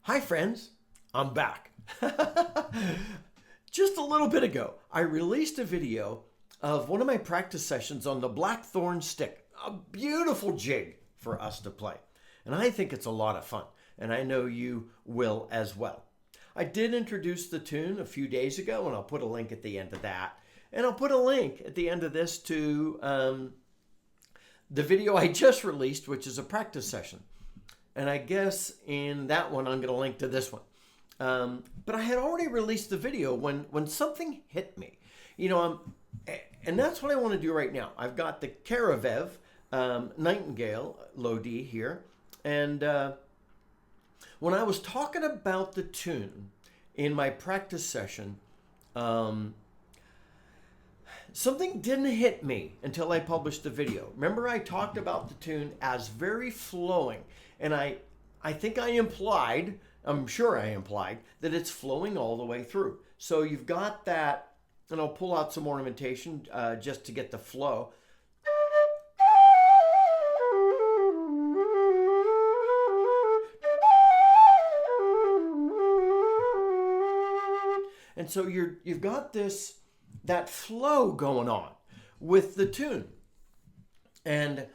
Hi friends, I'm back. Just a little bit ago, I released a video of one of my practice sessions on the Blackthorn Stick, a beautiful jig for us to play. And I think it's a lot of fun, and I know you will as well. I did introduce the tune a few days ago, and I'll put a link at the end of that. And I'll put a link at the end of this to the video I just released, which is a practice session. And I guess in that one, I'm going to link to this one. But I had already released the video when something hit me. And that's what I want to do right now. I've got the Caravev Nightingale low D here. And when I was talking about the tune in my practice session, something didn't hit me until I published the video. Remember, I talked about the tune as very flowing. And I think I implied, I'm sure I implied, that it's flowing all the way through. So you've got that, and I'll pull out some ornamentation just to get the flow. And so you've got that flow going on with the tune. And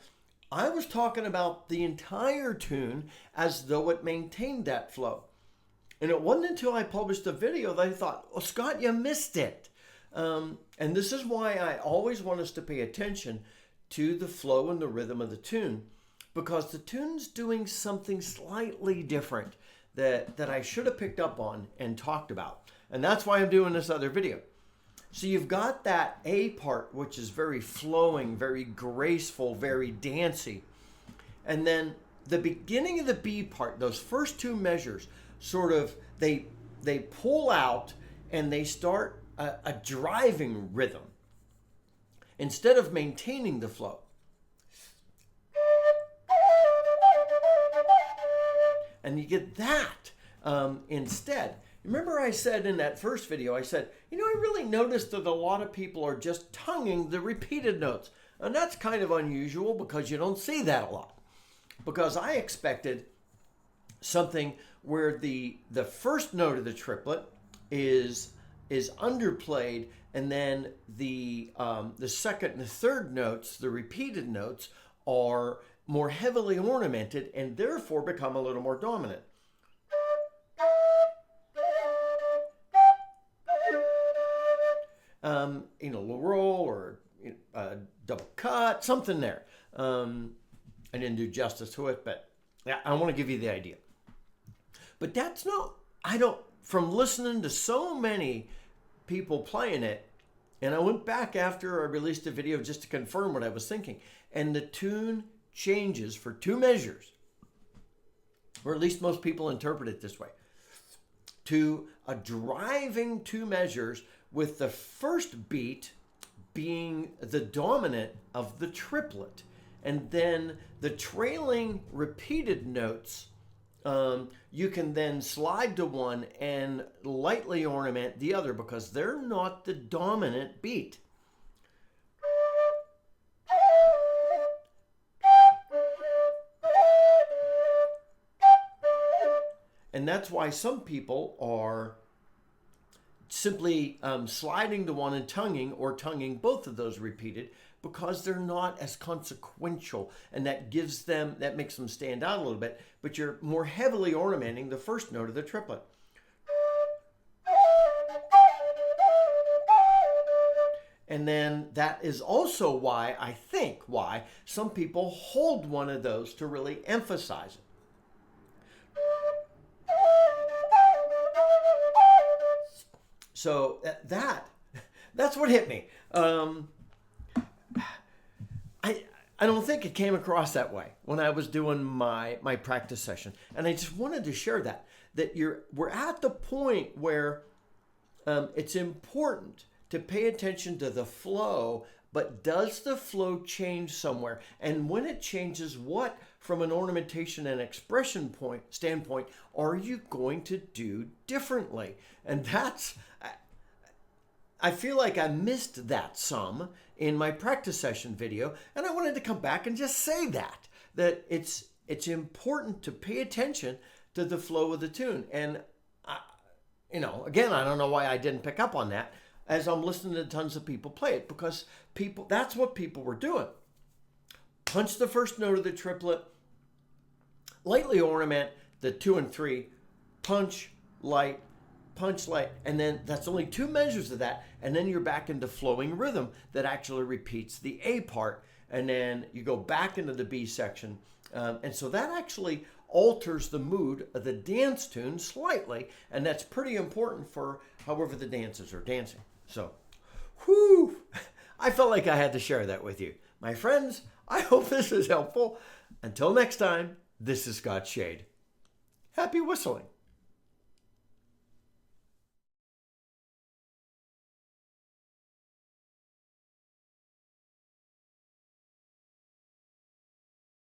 I was talking about the entire tune as though it maintained that flow. And it wasn't until I published the video that I thought, oh, Scott, you missed it. And this is why I always want us to pay attention to the flow and the rhythm of the tune, because the tune's doing something slightly different that I should have picked up on and talked about. And that's why I'm doing this other video. So you've got that A part, which is very flowing, very graceful, very dancey. And then the beginning of the B part, those first two measures, sort of, they pull out and they start a driving rhythm instead of maintaining the flow. And you get that instead. Remember I said in that first video, I said, I really noticed that a lot of people are just tonguing the repeated notes. And that's kind of unusual because you don't see that a lot. Because I expected something where the first note of the triplet is underplayed, and then the second and the third notes, the repeated notes, are more heavily ornamented and therefore become a little more dominant. Low roll or double cut, something there. I didn't do justice to it, but I want to give you the idea. But that's from listening to so many people playing it, and I went back after I released the video just to confirm what I was thinking, and the tune changes for two measures, or at least most people interpret it this way, to a driving two measures, with the first beat being the dominant of the triplet. And then the trailing repeated notes, you can then slide to one and lightly ornament the other because they're not the dominant beat. And that's why some people are simply sliding to one and tonguing, or tonguing both of those repeated, because they're not as consequential, and that makes them stand out a little bit, but you're more heavily ornamenting the first note of the triplet. And then that is also why some people hold one of those to really emphasize it. So that's what hit me. I don't think it came across that way when I was doing my practice session, and I just wanted to share that we're at the point where it's important to pay attention to the flow. But does the flow change somewhere? And when it changes, what, from an ornamentation and expression standpoint, are you going to do differently? And I feel like I missed that some in my practice session video, and I wanted to come back and just say that it's important to pay attention to the flow of the tune. And, again, I don't know why I didn't pick up on that as I'm listening to tons of people play it, because that's what people were doing. Punch the first note of the triplet, lightly ornament the 2 and 3, punch, light, and then that's only 2 measures of that, and then you're back into flowing rhythm that actually repeats the A part, and then you go back into the B section, and so that actually alters the mood of the dance tune slightly, and that's pretty important for however the dancers are dancing. So, I felt like I had to share that with you. My friends, I hope this is helpful. Until next time, this is Scott Shade. Happy whistling.